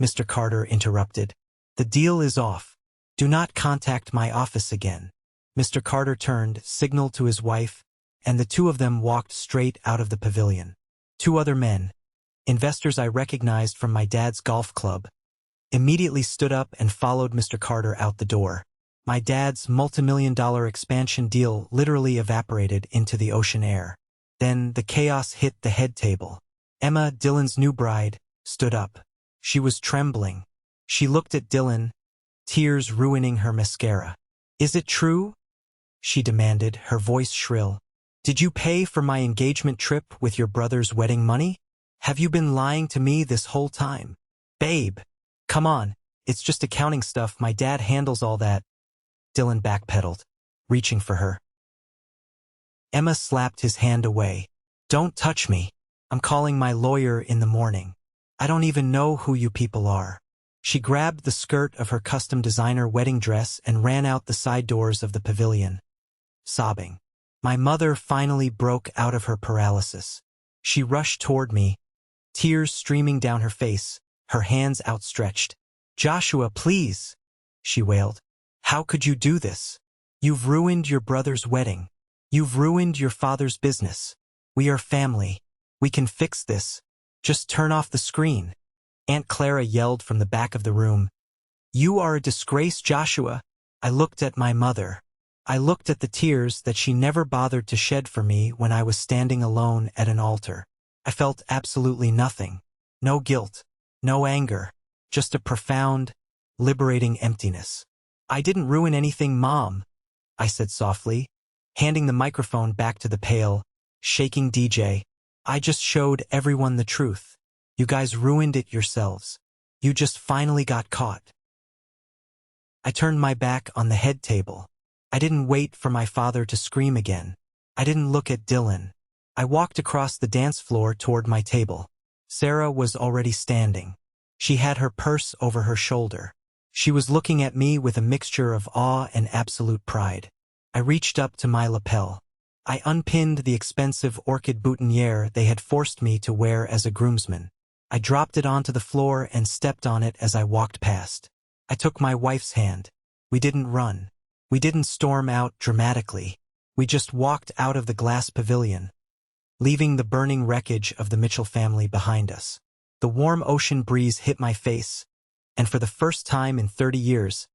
Mr. Carter interrupted. "The deal is off. Do not contact my office again." Mr. Carter turned, signaled to his wife, and the two of them walked straight out of the pavilion. 2 other men, investors I recognized from my dad's golf club, immediately stood up and followed Mr. Carter out the door. My dad's multimillion-dollar expansion deal literally evaporated into the ocean air. Then the chaos hit the head table. Emma, Dylan's new bride, stood up. She was trembling. She looked at Dylan, tears ruining her mascara. "Is it true?" she demanded, her voice shrill. "Did you pay for my engagement trip with your brother's wedding money? Have you been lying to me this whole time?" "Babe, come on, it's just accounting stuff, my dad handles all that." Dylan backpedaled, reaching for her. Emma slapped his hand away. "Don't touch me. I'm calling my lawyer in the morning. I don't even know who you people are." She grabbed the skirt of her custom designer wedding dress and ran out the side doors of the pavilion, sobbing. My mother finally broke out of her paralysis. She rushed toward me, tears streaming down her face, her hands outstretched. "Joshua, please," she wailed. "How could you do this? You've ruined your brother's wedding. You've ruined your father's business. We are family. We can fix this. Just turn off the screen. Aunt Clara yelled from the back of the room. You are a disgrace, Joshua. I looked at my mother. I looked at the tears that she never bothered to shed for me when I was standing alone at an altar. I felt absolutely nothing. No guilt. No anger. Just a profound, liberating emptiness. I didn't ruin anything, Mom, I said softly, handing the microphone back to the pale, shaking DJ. I just showed everyone the truth. You guys ruined it yourselves. You just finally got caught. I turned my back on the head table. I didn't wait for my father to scream again. I didn't look at Dylan. I walked across the dance floor toward my table. Sarah was already standing. She had her purse over her shoulder. She was looking at me with a mixture of awe and absolute pride. I reached up to my lapel. I unpinned the expensive orchid boutonniere they had forced me to wear as a groomsman. I dropped it onto the floor and stepped on it as I walked past. I took my wife's hand. We didn't run. We didn't storm out dramatically. We just walked out of the glass pavilion, leaving the burning wreckage of the Mitchell family behind us. The warm ocean breeze hit my face, and for the first time in 30 years,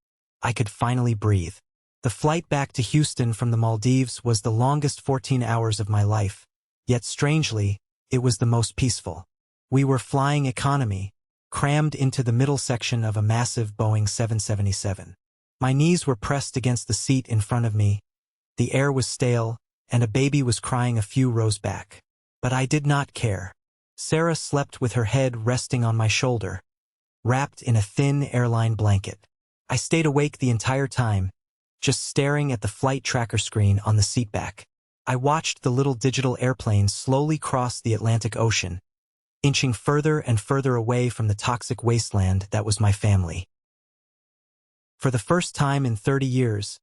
I could finally breathe. The flight back to Houston from the Maldives was the longest 14 hours of my life, yet strangely, it was the most peaceful. We were flying economy, crammed into the middle section of a massive Boeing 777. My knees were pressed against the seat in front of me. The air was stale, and a baby was crying a few rows back. But I did not care. Sarah slept with her head resting on my shoulder, wrapped in a thin airline blanket. I stayed awake the entire time, just staring at the flight tracker screen on the seatback. I watched the little digital airplane slowly cross the Atlantic Ocean, inching further and further away from the toxic wasteland that was my family. For the first time in 30 years,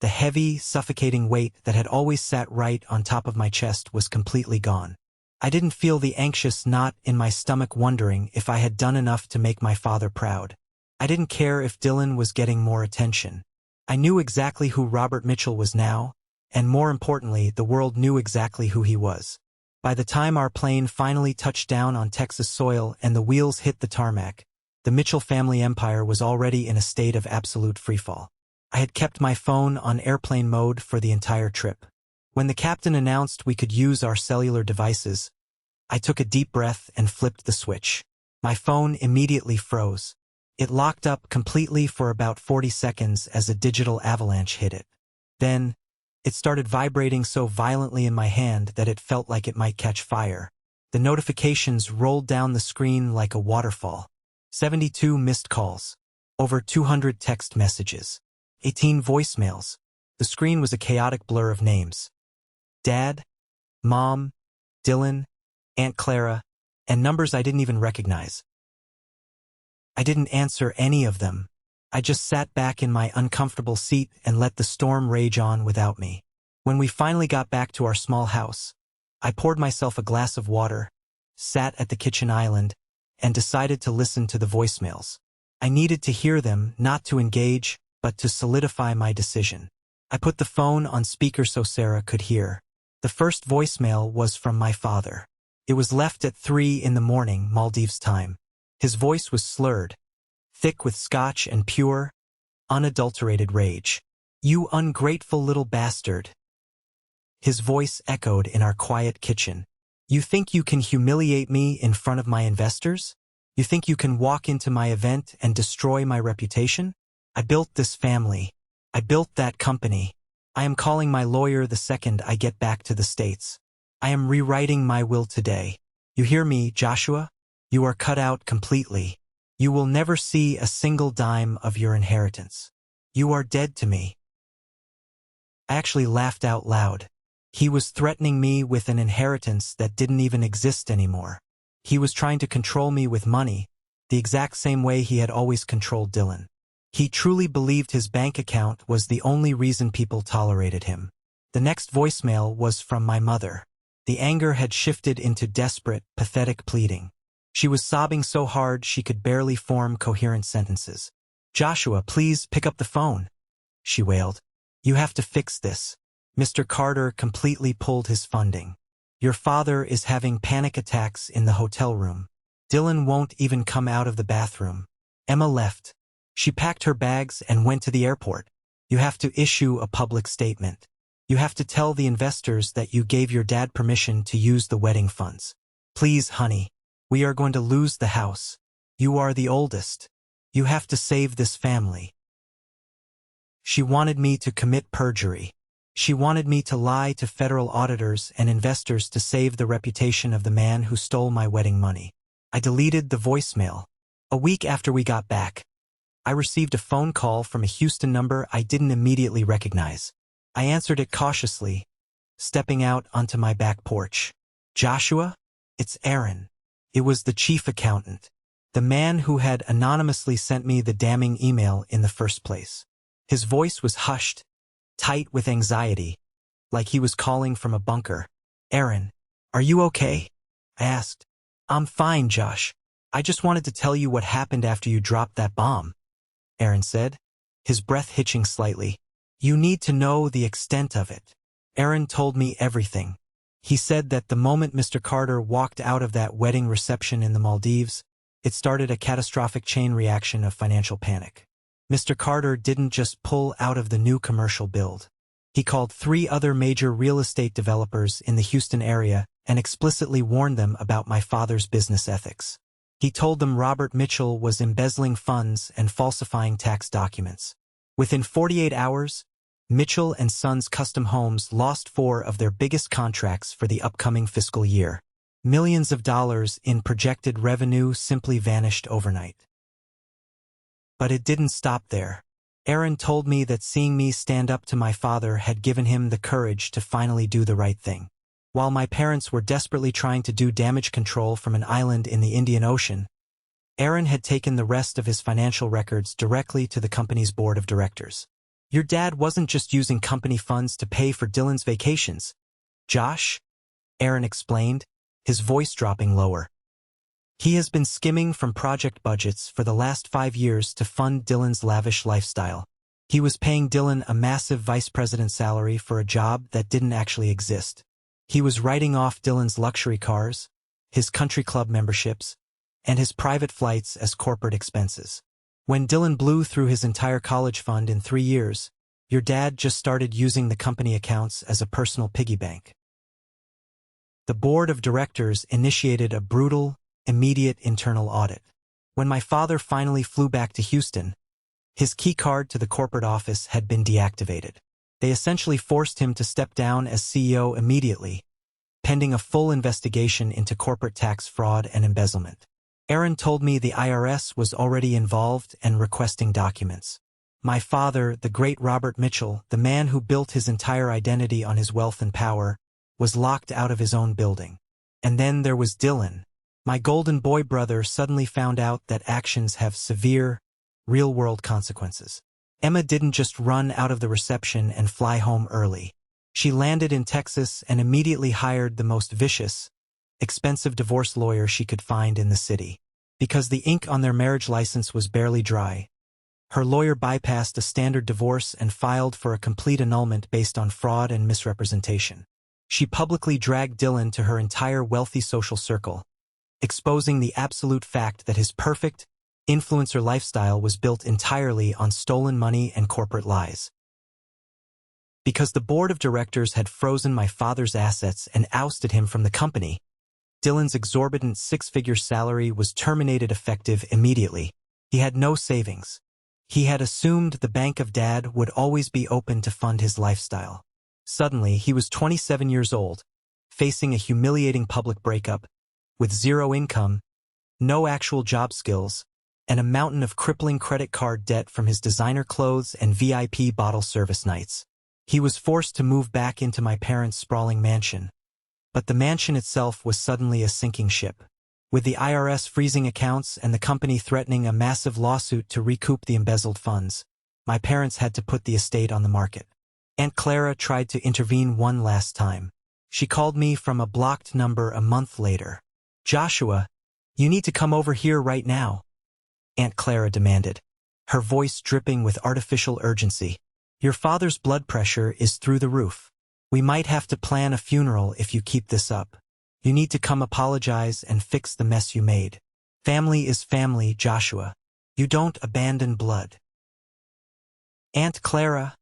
the heavy, suffocating weight that had always sat right on top of my chest was completely gone. I didn't feel the anxious knot in my stomach wondering if I had done enough to make my father proud. I didn't care if Dylan was getting more attention. I knew exactly who Robert Mitchell was now, and more importantly, the world knew exactly who he was. By the time our plane finally touched down on Texas soil and the wheels hit the tarmac, the Mitchell family empire was already in a state of absolute freefall. I had kept my phone on airplane mode for the entire trip. When the captain announced we could use our cellular devices, I took a deep breath and flipped the switch. My phone immediately froze. It locked up completely for about 40 seconds as a digital avalanche hit it. Then, it started vibrating so violently in my hand that it felt like it might catch fire. The notifications rolled down the screen like a waterfall. 72 missed calls. Over 200 text messages. 18 voicemails. The screen was a chaotic blur of names. Dad, Mom, Dylan, Aunt Clara, and numbers I didn't even recognize. I didn't answer any of them. I just sat back in my uncomfortable seat and let the storm rage on without me. When we finally got back to our small house, I poured myself a glass of water, sat at the kitchen island, and decided to listen to the voicemails. I needed to hear them, not to engage, but to solidify my decision. I put the phone on speaker so Sarah could hear. The first voicemail was from my father. It was left at 3 in the morning, Maldives time. His voice was slurred, thick with scotch and pure, unadulterated rage. You ungrateful little bastard. His voice echoed in our quiet kitchen. You think you can humiliate me in front of my investors? You think you can walk into my event and destroy my reputation? I built this family. I built that company. I am calling my lawyer the second I get back to the States. I am rewriting my will today. You hear me, Joshua? You are cut out completely. You will never see a single dime of your inheritance. You are dead to me. I actually laughed out loud. He was threatening me with an inheritance that didn't even exist anymore. He was trying to control me with money, the exact same way he had always controlled Dylan. He truly believed his bank account was the only reason people tolerated him. The next voicemail was from my mother. The anger had shifted into desperate, pathetic pleading. She was sobbing so hard she could barely form coherent sentences. Joshua, please pick up the phone, she wailed. You have to fix this. Mr. Carter completely pulled his funding. Your father is having panic attacks in the hotel room. Dylan won't even come out of the bathroom. Emma left. She packed her bags and went to the airport. You have to issue a public statement. You have to tell the investors that you gave your dad permission to use the wedding funds. Please, honey. We are going to lose the house. You are the oldest. You have to save this family. She wanted me to commit perjury. She wanted me to lie to federal auditors and investors to save the reputation of the man who stole my wedding money. I deleted the voicemail. A week after we got back, I received a phone call from a Houston number I didn't immediately recognize. I answered it cautiously, stepping out onto my back porch. Joshua? It's Aaron. It was the chief accountant, the man who had anonymously sent me the damning email in the first place. His voice was hushed, tight with anxiety, like he was calling from a bunker. Aaron, are you okay? I asked. I'm fine, Josh. I just wanted to tell you what happened after you dropped that bomb, Aaron said, his breath hitching slightly. You need to know the extent of it. Aaron told me everything. He said that the moment Mr. Carter walked out of that wedding reception in the Maldives, it started a catastrophic chain reaction of financial panic. Mr. Carter didn't just pull out of the new commercial build. He called 3 other major real estate developers in the Houston area and explicitly warned them about my father's business ethics. He told them Robert Mitchell was embezzling funds and falsifying tax documents. Within 48 hours, Mitchell and Sons Custom Homes lost 4 of their biggest contracts for the upcoming fiscal year. Millions of dollars in projected revenue simply vanished overnight. But it didn't stop there. Aaron told me that seeing me stand up to my father had given him the courage to finally do the right thing. While my parents were desperately trying to do damage control from an island in the Indian Ocean, Aaron had taken the rest of his financial records directly to the company's board of directors. Your dad wasn't just using company funds to pay for Dylan's vacations, Josh, Aaron explained, his voice dropping lower. He has been skimming from project budgets for the last 5 years to fund Dylan's lavish lifestyle. He was paying Dylan a massive vice president salary for a job that didn't actually exist. He was writing off Dylan's luxury cars, his country club memberships, and his private flights as corporate expenses. When Dylan blew through his entire college fund in 3 years, your dad just started using the company accounts as a personal piggy bank. The board of directors initiated a brutal, immediate internal audit. When my father finally flew back to Houston, his key card to the corporate office had been deactivated. They essentially forced him to step down as CEO immediately, pending a full investigation into corporate tax fraud and embezzlement. Aaron told me the IRS was already involved and requesting documents. My father, the great Robert Mitchell, the man who built his entire identity on his wealth and power, was locked out of his own building. And then there was Dylan. My golden boy brother suddenly found out that actions have severe, real-world consequences. Emma didn't just run out of the reception and fly home early. She landed in Texas and immediately hired the most vicious, expensive divorce lawyer she could find in the city. Because the ink on their marriage license was barely dry, her lawyer bypassed a standard divorce and filed for a complete annulment based on fraud and misrepresentation. She publicly dragged Dylan to her entire wealthy social circle, exposing the absolute fact that his perfect, influencer lifestyle was built entirely on stolen money and corporate lies. Because the board of directors had frozen my father's assets and ousted him from the company, Dylan's exorbitant 6-figure salary was terminated effective immediately. He had no savings. He had assumed the bank of Dad would always be open to fund his lifestyle. Suddenly, he was 27 years old, facing a humiliating public breakup, with 0 income, no actual job skills, and a mountain of crippling credit card debt from his designer clothes and VIP bottle service nights. He was forced to move back into my parents' sprawling mansion. But the mansion itself was suddenly a sinking ship. With the IRS freezing accounts and the company threatening a massive lawsuit to recoup the embezzled funds, my parents had to put the estate on the market. Aunt Clara tried to intervene one last time. She called me from a blocked number a month later. Joshua, you need to come over here right now, Aunt Clara demanded, her voice dripping with artificial urgency. Your father's blood pressure is through the roof. We might have to plan a funeral if you keep this up. You need to come apologize and fix the mess you made. Family is family, Joshua. You don't abandon blood. Aunt Clara,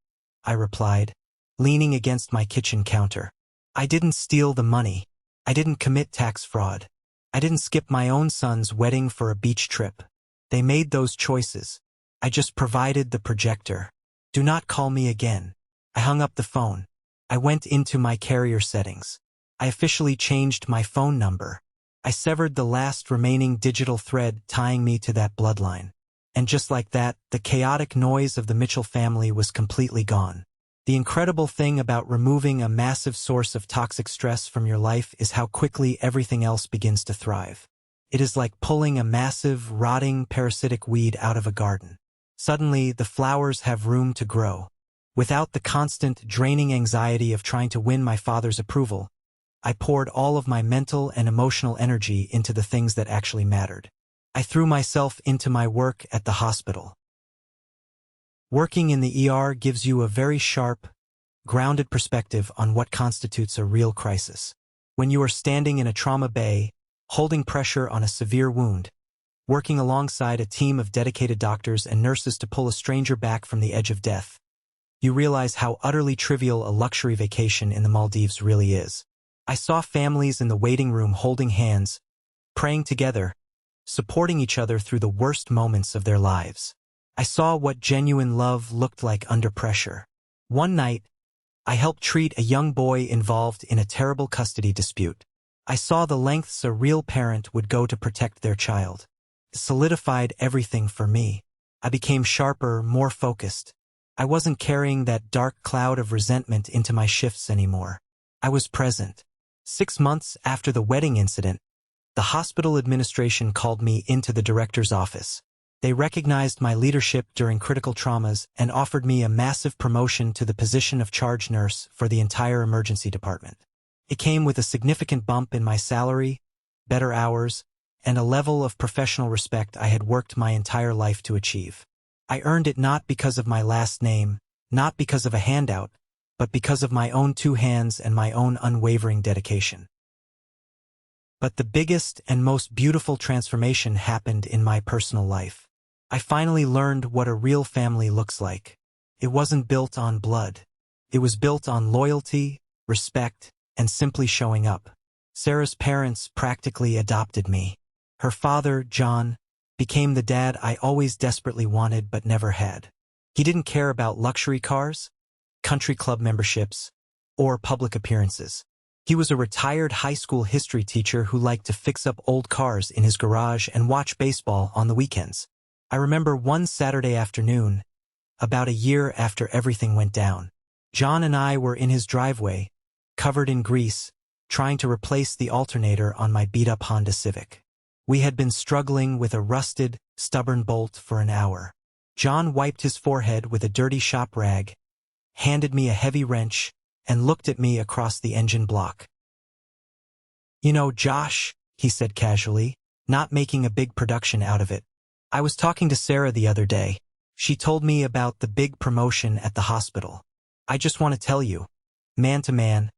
I replied, leaning against my kitchen counter. I didn't steal the money. I didn't commit tax fraud. I didn't skip my own son's wedding for a beach trip. They made those choices. I just provided the projector. Do not call me again. I hung up the phone. I went into my carrier settings. I officially changed my phone number. I severed the last remaining digital thread tying me to that bloodline. And just like that, the chaotic noise of the Mitchell family was completely gone. The incredible thing about removing a massive source of toxic stress from your life is how quickly everything else begins to thrive. It is like pulling a massive, rotting, parasitic weed out of a garden. Suddenly, the flowers have room to grow. Without the constant, draining anxiety of trying to win my father's approval, I poured all of my mental and emotional energy into the things that actually mattered. I threw myself into my work at the hospital. Working in the ER gives you a very sharp, grounded perspective on what constitutes a real crisis. When you are standing in a trauma bay, holding pressure on a severe wound, working alongside a team of dedicated doctors and nurses to pull a stranger back from the edge of death, you realize how utterly trivial a luxury vacation in the Maldives really is. I saw families in the waiting room holding hands, praying together, supporting each other through the worst moments of their lives. I saw what genuine love looked like under pressure. One night, I helped treat a young boy involved in a terrible custody dispute. I saw the lengths a real parent would go to protect their child. It solidified everything for me. I became sharper, more focused. I wasn't carrying that dark cloud of resentment into my shifts anymore. I was present. 6 months after the wedding incident, the hospital administration called me into the director's office. They recognized my leadership during critical traumas and offered me a massive promotion to the position of charge nurse for the entire emergency department. It came with a significant bump in my salary, better hours, and a level of professional respect I had worked my entire life to achieve. I earned it not because of my last name, not because of a handout, but because of my own 2 hands and my own unwavering dedication. But the biggest and most beautiful transformation happened in my personal life. I finally learned what a real family looks like. It wasn't built on blood. It was built on loyalty, respect, and simply showing up. Sarah's parents practically adopted me. Her father, John, became the dad I always desperately wanted but never had. He didn't care about luxury cars, country club memberships, or public appearances. He was a retired high school history teacher who liked to fix up old cars in his garage and watch baseball on the weekends. I remember one Saturday afternoon, about a year after everything went down. John and I were in his driveway, covered in grease, trying to replace the alternator on my beat-up Honda Civic. We had been struggling with a rusted, stubborn bolt for an hour. John wiped his forehead with a dirty shop rag, handed me a heavy wrench, and looked at me across the engine block. "You know, Josh," he said casually, not making a big production out of it, "I was talking to Sarah the other day. She told me about the big promotion at the hospital. I just want to tell you, man to man,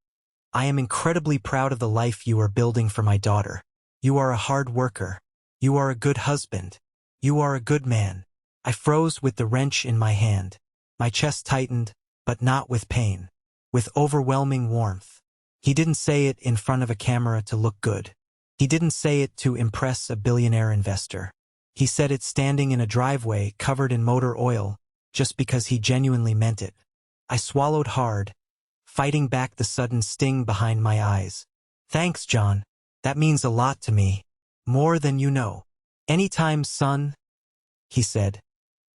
I am incredibly proud of the life you are building for my daughter. You are a hard worker. You are a good husband. You are a good man." I froze with the wrench in my hand. My chest tightened, but not with pain, with overwhelming warmth. He didn't say it in front of a camera to look good. He didn't say it to impress a billionaire investor. He said it standing in a driveway covered in motor oil, just because he genuinely meant it. I swallowed hard, fighting back the sudden sting behind my eyes. "Thanks, John. That means a lot to me. More than you know." "Anytime, son," he said,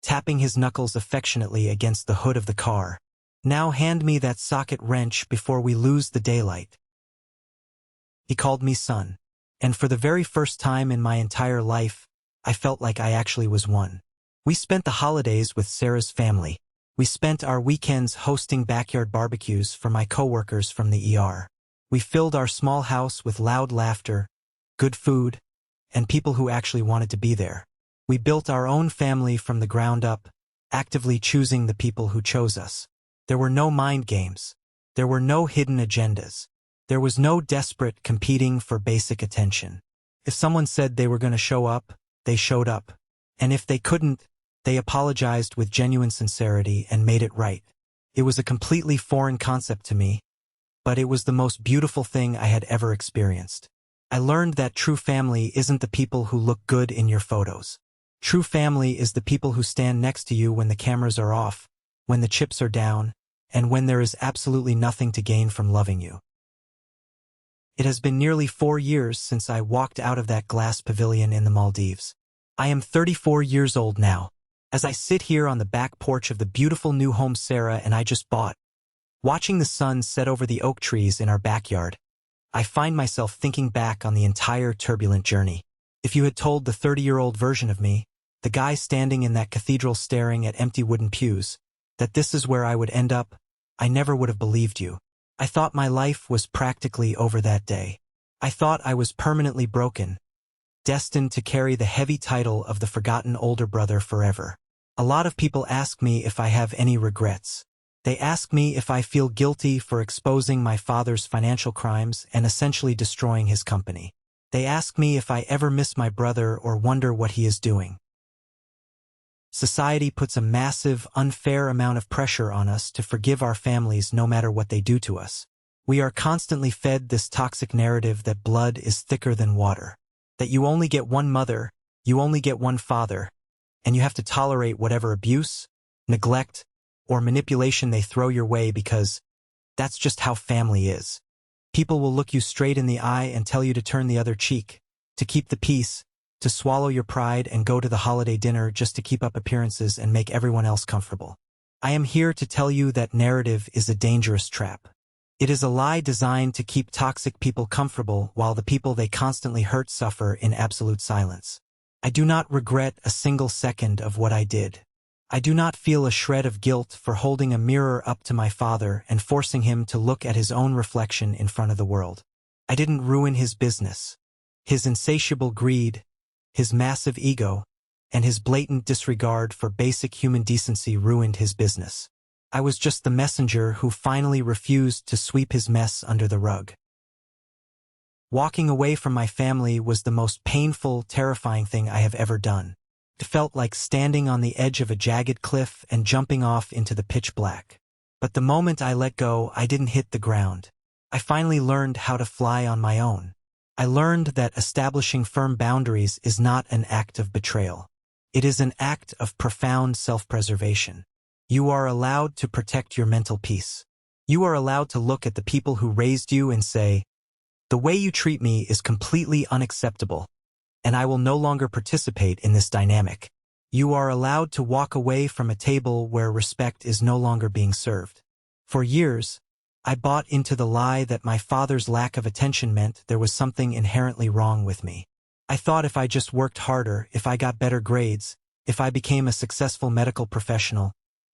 tapping his knuckles affectionately against the hood of the car. "Now hand me that socket wrench before we lose the daylight." He called me son, and for the very first time in my entire life, I felt like I actually was one. We spent the holidays with Sarah's family. We spent our weekends hosting backyard barbecues for my coworkers from the ER. We filled our small house with loud laughter, good food, and people who actually wanted to be there. We built our own family from the ground up, actively choosing the people who chose us. There were no mind games. There were no hidden agendas. There was no desperate competing for basic attention. If someone said they were going to show up, they showed up. And if they couldn't, they apologized with genuine sincerity and made it right. It was a completely foreign concept to me, but it was the most beautiful thing I had ever experienced. I learned that true family isn't the people who look good in your photos. True family is the people who stand next to you when the cameras are off, when the chips are down, and when there is absolutely nothing to gain from loving you. It has been nearly 4 years since I walked out of that glass pavilion in the Maldives. I am 34 years old now. As I sit here on the back porch of the beautiful new home Sarah and I just bought, watching the sun set over the oak trees in our backyard, I find myself thinking back on the entire turbulent journey. If you had told the 30-year-old version of me, the guy standing in that cathedral staring at empty wooden pews, that this is where I would end up, I never would have believed you. I thought my life was practically over that day. I thought I was permanently broken, destined to carry the heavy title of the forgotten older brother forever. A lot of people ask me if I have any regrets. They ask me if I feel guilty for exposing my father's financial crimes and essentially destroying his company. They ask me if I ever miss my brother or wonder what he is doing. Society puts a massive, unfair amount of pressure on us to forgive our families no matter what they do to us. We are constantly fed this toxic narrative that blood is thicker than water, that you only get one mother, you only get one father, and you have to tolerate whatever abuse, neglect, or manipulation they throw your way because that's just how family is. People will look you straight in the eye and tell you to turn the other cheek, to keep the peace, to swallow your pride and go to the holiday dinner just to keep up appearances and make everyone else comfortable. I am here to tell you that narrative is a dangerous trap. It is a lie designed to keep toxic people comfortable while the people they constantly hurt suffer in absolute silence. I do not regret a single second of what I did. I do not feel a shred of guilt for holding a mirror up to my father and forcing him to look at his own reflection in front of the world. I didn't ruin his business. His insatiable greed, his massive ego, and his blatant disregard for basic human decency ruined his business. I was just the messenger who finally refused to sweep his mess under the rug. Walking away from my family was the most painful, terrifying thing I have ever done. It felt like standing on the edge of a jagged cliff and jumping off into the pitch black. But the moment I let go, I didn't hit the ground. I finally learned how to fly on my own. I learned that establishing firm boundaries is not an act of betrayal. It is an act of profound self-preservation. You are allowed to protect your mental peace. You are allowed to look at the people who raised you and say, "The way you treat me is completely unacceptable, and I will no longer participate in this dynamic." You are allowed to walk away from a table where respect is no longer being served. For years, I bought into the lie that my father's lack of attention meant there was something inherently wrong with me. I thought if I just worked harder, if I got better grades, if I became a successful medical professional,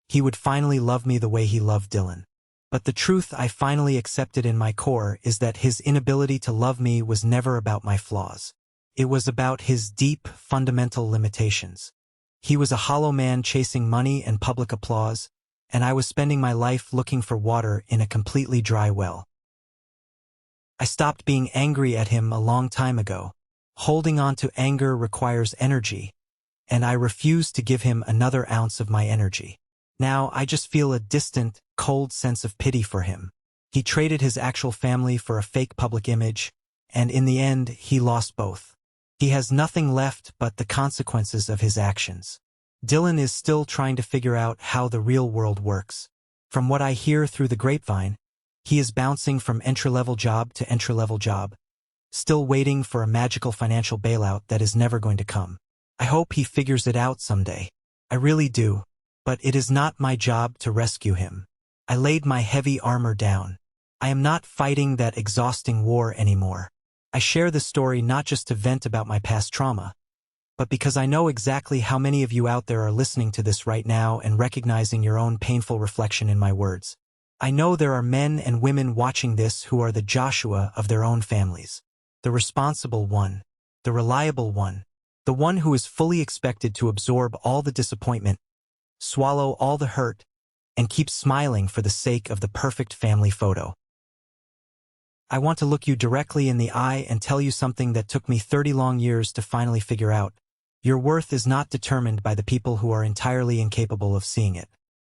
he would finally love me the way he loved Dylan. But the truth I finally accepted in my core is that his inability to love me was never about my flaws. It was about his deep, fundamental limitations. He was a hollow man chasing money and public applause, and I was spending my life looking for water in a completely dry well. I stopped being angry at him a long time ago. Holding on to anger requires energy, and I refused to give him another ounce of my energy. Now I just feel a distant, cold sense of pity for him. He traded his actual family for a fake public image, and in the end, he lost both. He has nothing left but the consequences of his actions. Dylan is still trying to figure out how the real world works. From what I hear through the grapevine, he is bouncing from entry-level job to entry-level job, still waiting for a magical financial bailout that is never going to come. I hope he figures it out someday. I really do. But it is not my job to rescue him. I laid my heavy armor down. I am not fighting that exhausting war anymore. I share this story not just to vent about my past trauma, but because I know exactly how many of you out there are listening to this right now and recognizing your own painful reflection in my words. I know there are men and women watching this who are the Joshua of their own families. The responsible one, the reliable one, the one who is fully expected to absorb all the disappointment, swallow all the hurt, and keep smiling for the sake of the perfect family photo. I want to look you directly in the eye and tell you something that took me 30 long years to finally figure out. Your worth is not determined by the people who are entirely incapable of seeing it.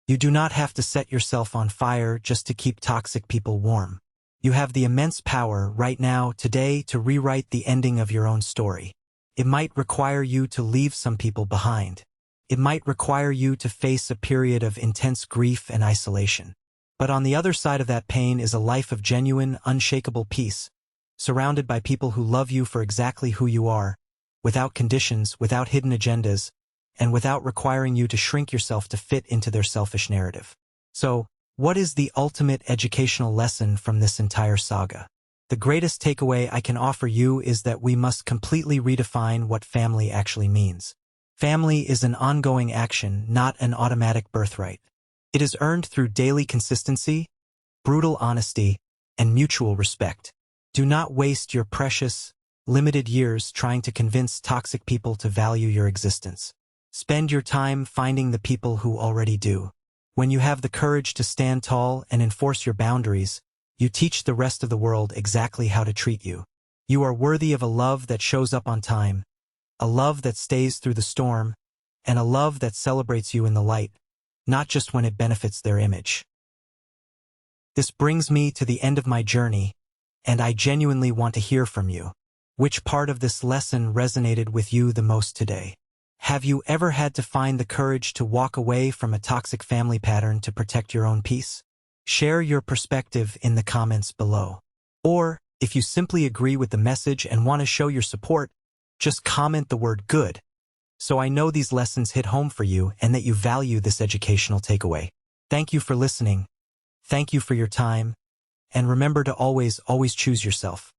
You do not have to set yourself on fire just to keep toxic people warm. You have the immense power right now, today, to rewrite the ending of your own story. It might require you to leave some people behind. It might require you to face a period of intense grief and isolation. But on the other side of that pain is a life of genuine, unshakable peace, surrounded by people who love you for exactly who you are, without conditions, without hidden agendas, and without requiring you to shrink yourself to fit into their selfish narrative. So, what is the ultimate educational lesson from this entire saga? The greatest takeaway I can offer you is that we must completely redefine what family actually means. Family is an ongoing action, not an automatic birthright. It is earned through daily consistency, brutal honesty, and mutual respect. Do not waste your precious, limited years trying to convince toxic people to value your existence. Spend your time finding the people who already do. When you have the courage to stand tall and enforce your boundaries, you teach the rest of the world exactly how to treat you. You are worthy of a love that shows up on time, a love that stays through the storm, and a love that celebrates you in the light, not just when it benefits their image. This brings me to the end of my journey, and I genuinely want to hear from you. Which part of this lesson resonated with you the most today? Have you ever had to find the courage to walk away from a toxic family pattern to protect your own peace? Share your perspective in the comments below. Or, if you simply agree with the message and want to show your support, just comment the word good, so I know these lessons hit home for you and that you value this educational takeaway. Thank you for listening. Thank you for your time. And remember to always choose yourself.